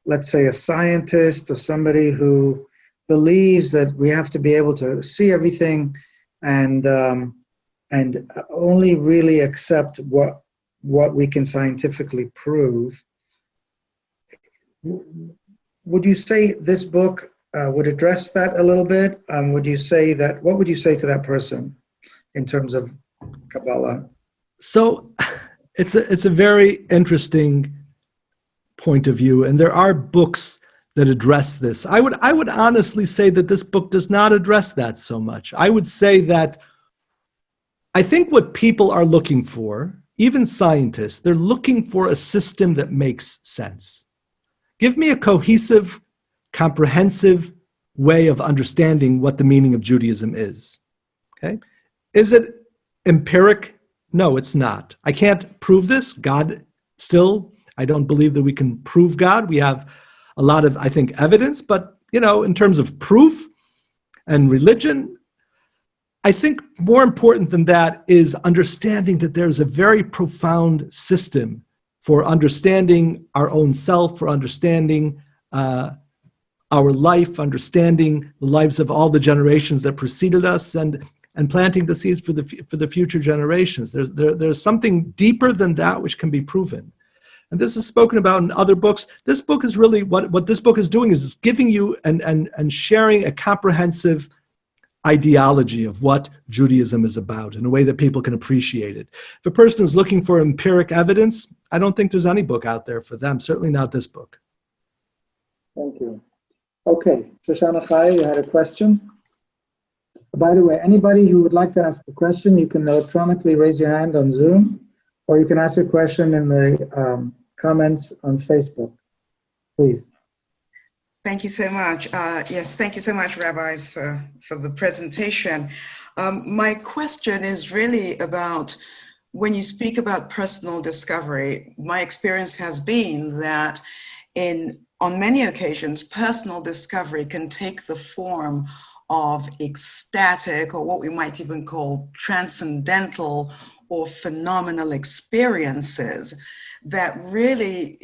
let's say a scientist or somebody who believes that we have to be able to see everything and only really accept what we can scientifically prove? Would you say this book would address that a little bit? What would you say to that person in terms of Kabbalah? So it's a very interesting point of view, and there are books that address this. I would honestly say that this book does not address that so much. I would say that I think what people are looking for, even scientists, they're looking for a system that makes sense. Give me a cohesive, comprehensive way of understanding what the meaning of Judaism is. Okay? Is it empiric? No, it's not. I can't prove this. God still, I don't believe that we can prove God. We have a lot of, I think, evidence, but, in terms of proof and religion, I think more important than that is understanding that there's a very profound system for understanding our own self, for understanding our life, understanding the lives of all the generations that preceded us, and planting the seeds for the future generations. There's something deeper than that which can be proven. And this is spoken about in other books. This book is really, what this book is doing is it's giving you and sharing a comprehensive ideology of what Judaism is about in a way that people can appreciate it. If a person is looking for empiric evidence, I don't think there's any book out there for them, certainly not this book. Thank you. Okay, Shoshana Chai, you had a question? By the way, anybody who would like to ask a question, you can electronically raise your hand on Zoom, or you can ask a question in the comments on Facebook. Please. Thank you so much. Yes, thank you so much, rabbis, for the presentation. My question is really about when you speak about personal discovery. My experience has been that on many occasions, personal discovery can take the form of ecstatic, or what we might even call transcendental or phenomenal experiences that really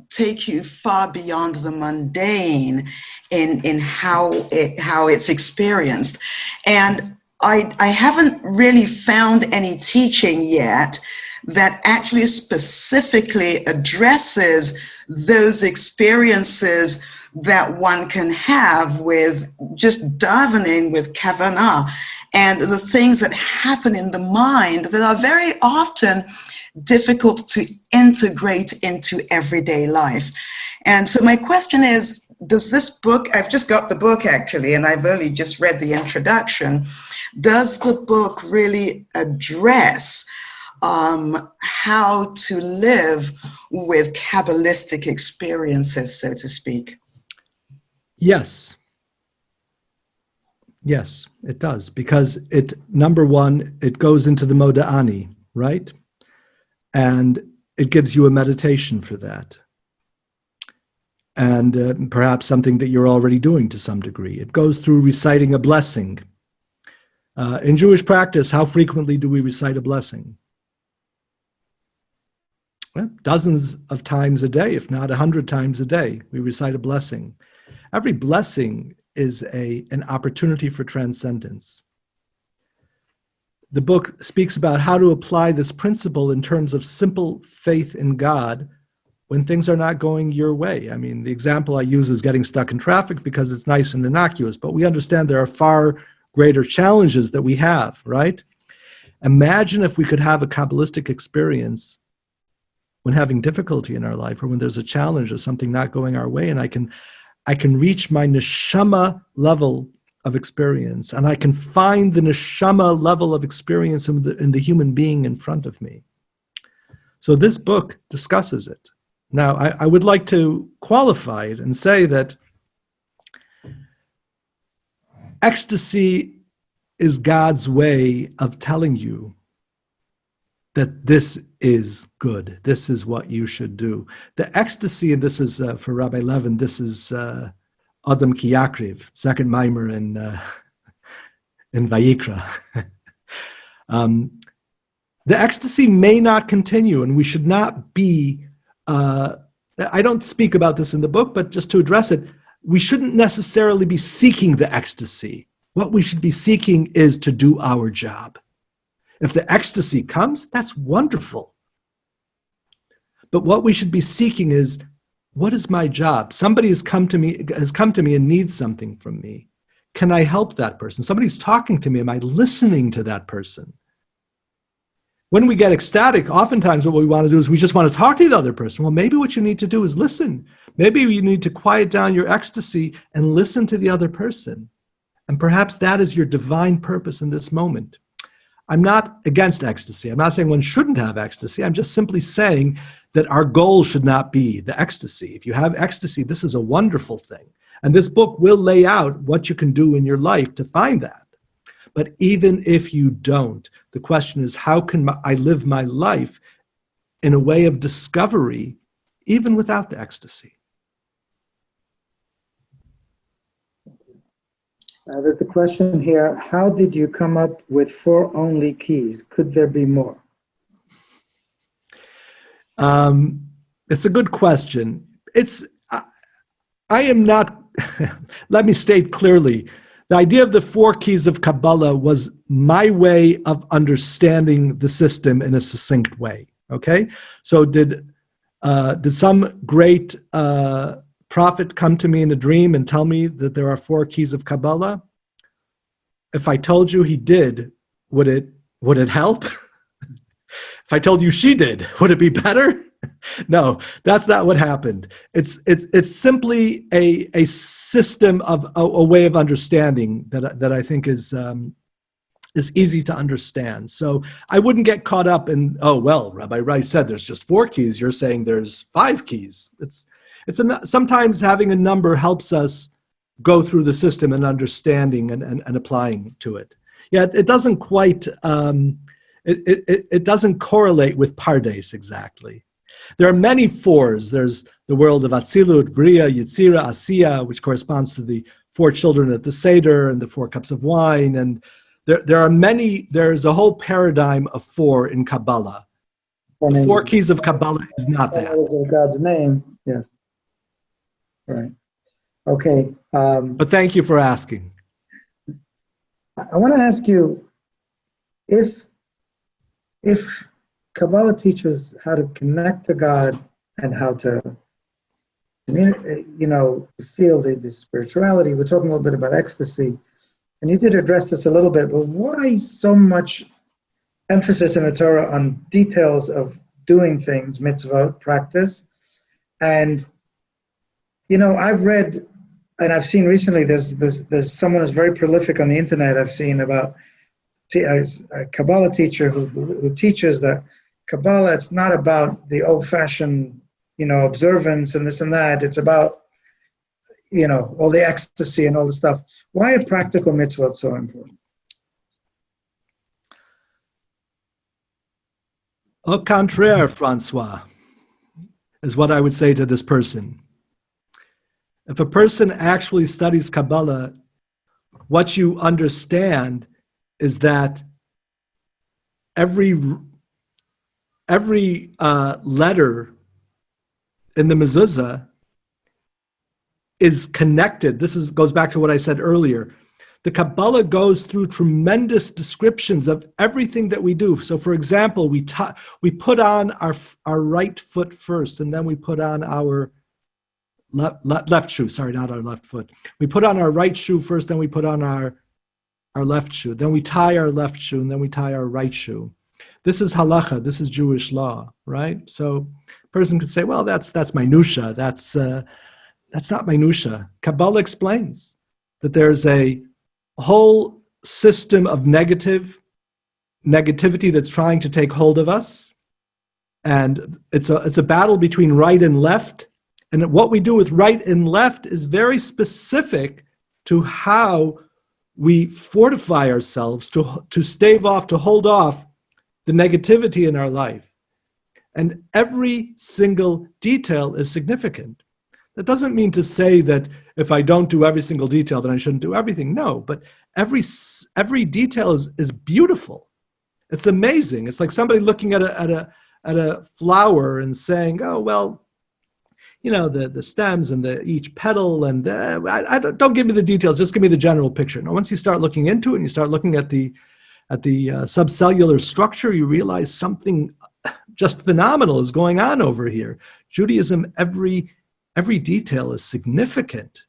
take you far beyond the mundane in how it's experienced. And I haven't really found any teaching yet that actually specifically addresses those experiences that one can have with just davening with kavanah, and the things that happen in the mind that are very often difficult to integrate into everyday life. And so my question is, does this book, I've just got the book actually, and I've only just read the introduction. Does the book really address how to live with kabbalistic experiences, so to speak? Yes. Yes, it does, because number one, it goes into the Moda'ani, right? And it gives you a meditation for that. And perhaps something that you're already doing to some degree. It goes through reciting a blessing. In Jewish practice, how frequently do we recite a blessing? Well, dozens of times a day, if not 100 times a day, we recite a blessing. Every blessing is an opportunity for transcendence. The book speaks about how to apply this principle in terms of simple faith in God when things are not going your way. I mean, the example I use is getting stuck in traffic because it's nice and innocuous, but we understand there are far greater challenges that we have, right? Imagine if we could have a kabbalistic experience when having difficulty in our life, or when there's a challenge or something not going our way, and I can reach my neshama level of experience, and I can find the neshama level of experience in the human being in front of me. So this book discusses it. Now, I would like to qualify it and say that ecstasy is God's way of telling you that this is good. This is what you should do. The ecstasy, and this is for Rabbi Levin, this is Adam Ki Yakriv, second Maimer in Vayikra. The ecstasy may not continue, and we should not be, I don't speak about this in the book, but just to address it, we shouldn't necessarily be seeking the ecstasy. What we should be seeking is to do our job. If the ecstasy comes, that's wonderful. But what we should be seeking is, what is my job? Somebody has come to me and needs something from me. Can I help that person? Somebody's talking to me. Am I listening to that person? When we get ecstatic, oftentimes what we want to do is we just want to talk to the other person. Well, maybe what you need to do is listen. Maybe you need to quiet down your ecstasy and listen to the other person. And perhaps that is your divine purpose in this moment. I'm not against ecstasy. I'm not saying one shouldn't have ecstasy. I'm just simply saying that our goal should not be the ecstasy. If you have ecstasy, this is a wonderful thing. And this book will lay out what you can do in your life to find that. But even if you don't, the question is, how can I live my life in a way of discovery, even without the ecstasy? There's a question here. How did you come up with 4 only keys? Could there be more? It's a good question. I am not, let me state clearly, the idea of the 4 keys of Kabbalah was my way of understanding the system in a succinct way, okay? So did some great prophet come to me in a dream and tell me that there are 4 keys of Kabbalah? If I told you he did, would it help? If I told you she did, would it be better? No, that's not what happened. It's simply a system of a way of understanding that I think is easy to understand. So I wouldn't get caught up in, oh well, Rabbi Rice said there's just 4 keys. You're saying there's 5 keys. Sometimes having a number helps us go through the system and understanding and applying to it. Yeah, it doesn't quite. It doesn't correlate with Pardes exactly. There are many 4s. There's the world of Atzilut, Bria, Yetzira, Asiya, which corresponds to the 4 children at the Seder and the 4 cups of wine. And there are many, there's a whole paradigm of 4 in Kabbalah. The 4 keys of Kabbalah is not that. God's name, yes. Right. Okay. But thank you for asking. I want to ask you, if Kabbalah teaches how to connect to God and how to, feel the spirituality. We're talking a little bit about ecstasy, and you did address this a little bit, but why so much emphasis in the Torah on details of doing things, mitzvot, practice, and I've read and I've seen recently. There's someone who's very prolific on the internet. I've seen about a Kabbalah teacher who teaches that Kabbalah, it's not about the old-fashioned, observance and this and that. It's about, all the ecstasy and all the stuff. Why are practical mitzvot so important? Au contraire, Francois, is what I would say to this person. If a person actually studies Kabbalah, what you understand is that every letter in the mezuzah is connected. This goes back to what I said earlier. The Kabbalah goes through tremendous descriptions of everything that we do. So, for example, we put on our right foot first, and then we put on our left shoe. Sorry, not our left foot. We put on our right shoe first, then we put on our left shoe. Then we tie our left shoe, and then we tie our right shoe. This is halacha. This is Jewish law, right? So, a person could say, "Well, that's minutia. That's not minutia." Kabbalah explains that there's a whole system of negativity that's trying to take hold of us, and it's a battle between right and left. And what we do with right and left is very specific to how we fortify ourselves to stave off, to hold off the negativity in our life. And every single detail is significant. That doesn't mean to say that if I don't do every single detail, then I shouldn't do everything. No, but every detail is beautiful. It's amazing. It's like somebody looking at a flower and saying, "Oh, well, the stems and each petal and don't give me the details. Just give me the general picture." Now, once you start looking into it and you start looking at the subcellular structure, you realize something just phenomenal is going on over here. Judaism, every detail is significant.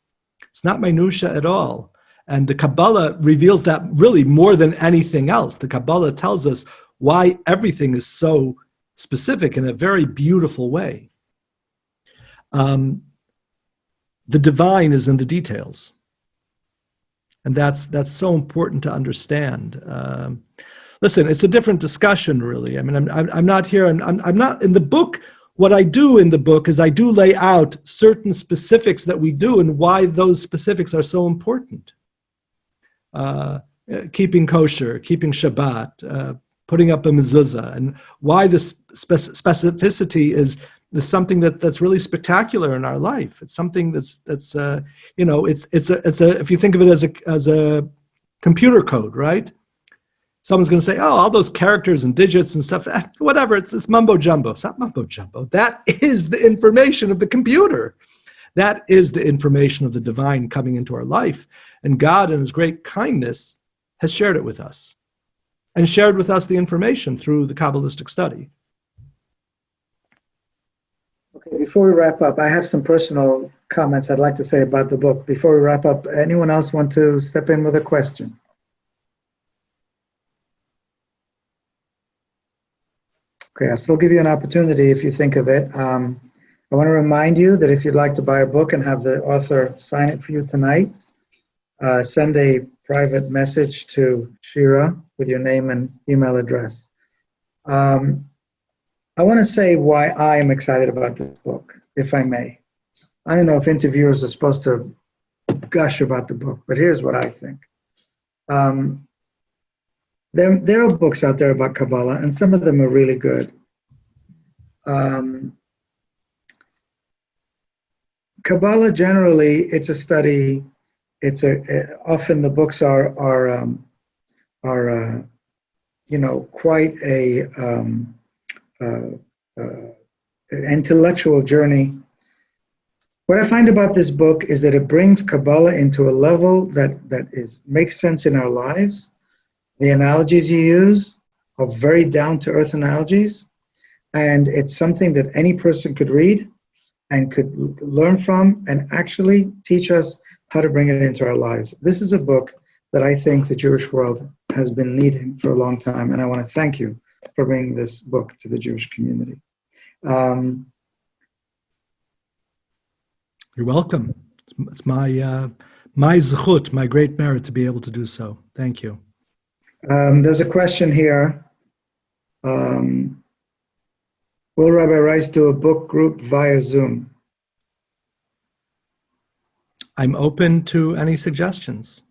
It's not minutia at all. And the Kabbalah reveals that really more than anything else. The Kabbalah tells us why everything is so specific in a very beautiful way. The divine is in the details. And that's so important to understand. Listen, it's a different discussion, really. I mean, I'm not here, I'm not in the book. What I do in the book is I do lay out certain specifics that we do and why those specifics are so important. Keeping kosher, keeping Shabbat, putting up a mezuzah, and why this specificity is something that's really spectacular in our life. It's something that's it's if you think of it as a computer code, right? Someone's going to say, "Oh, all those characters and digits and stuff, whatever, it's mumbo jumbo." It's not mumbo jumbo. That is the information of the computer. That is the information of the divine coming into our life. And God, in his great kindness, has shared it with us and shared with us the information through the kabbalistic study. Okay, before we wrap up, I have some personal comments I'd like to say about the book. Before we wrap up, anyone else want to step in with a question? Okay, I'll still give you an opportunity if you think of it. I want to remind you that if you'd like to buy a book and have the author sign it for you tonight, send a private message to Shira with your name and email address. I want to say why I am excited about this book, if I may. I don't know if interviewers are supposed to gush about the book, but here's what I think. There are books out there about Kabbalah, and some of them are really good. Kabbalah generally, it's a study. Often the books are quite an intellectual journey. What I find about this book is that it brings Kabbalah into a level that makes sense in our lives. The analogies you use are very down-to-earth analogies, and it's something that any person could read and could learn from and actually teach us how to bring it into our lives. This is a book that I think the Jewish world has been needing for a long time, and I want to thank you for bringing this book to the Jewish community. You're welcome. It's my zechut, my great merit to be able to do so. Thank you. There's a question here. Will Rabbi Rice do a book group via Zoom? I'm open to any suggestions.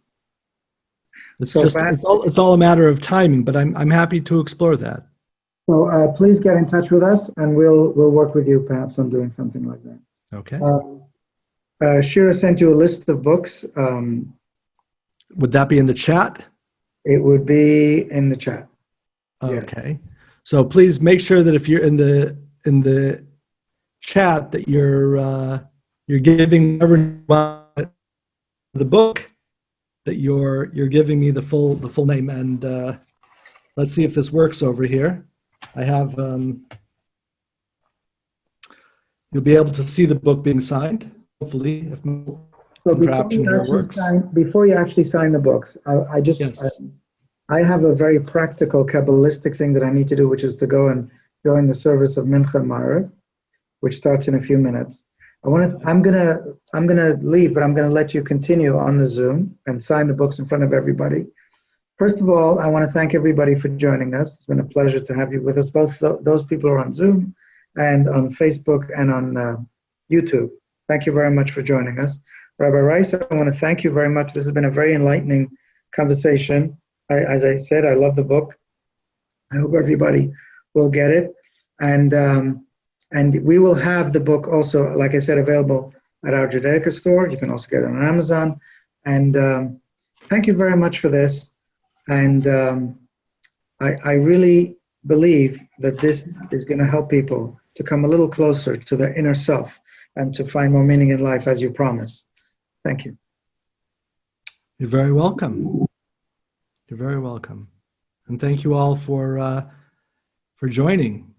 It's So just perhaps- it's all a matter of timing, but I'm happy to explore that. So please get in touch with us, and we'll work with you perhaps on doing something like that. Okay. Shira sent you a list of books. Would that be in the chat? It would be in the chat. Yeah. Okay. So please make sure that if you're in the chat that you're giving the book, that you're giving me the full name. And let's see if this works over here. I have you'll be able to see the book being signed, hopefully, if my contraption here works. Before you actually sign the books, Yes. I have a very practical kabbalistic thing that I need to do, which is to go and join the service of Mincha Ma'ariv, which starts in a few minutes. I'm gonna leave, but I'm gonna let you continue on the Zoom and sign the books in front of everybody. First of all, I want to thank everybody for joining us. It's been a pleasure to have you with us, both those people who are on Zoom and on Facebook and on YouTube. Thank you very much for joining us. Rabbi Rice, I want to thank you very much. This has been a very enlightening conversation. As I said, I love the book. I hope everybody will get it. And we will have the book also, like I said, available at our Judaica store. You can also get it on Amazon. And thank you very much for this. And I really believe that this is going to help people to come a little closer to their inner self and to find more meaning in life, as you promise. Thank you. You're very welcome. You're very welcome. And thank you all for joining.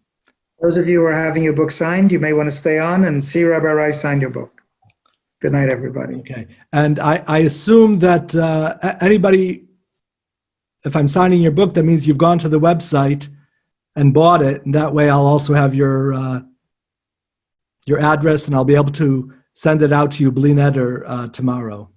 Those of you who are having your book signed, you may want to stay on and see Rabbi Rice sign your book. Good night, everybody. Okay. And I assume that anybody, if I'm signing your book, that means you've gone to the website and bought it. And that way I'll also have your address, and I'll be able to send it out to you, Bli Neder, tomorrow.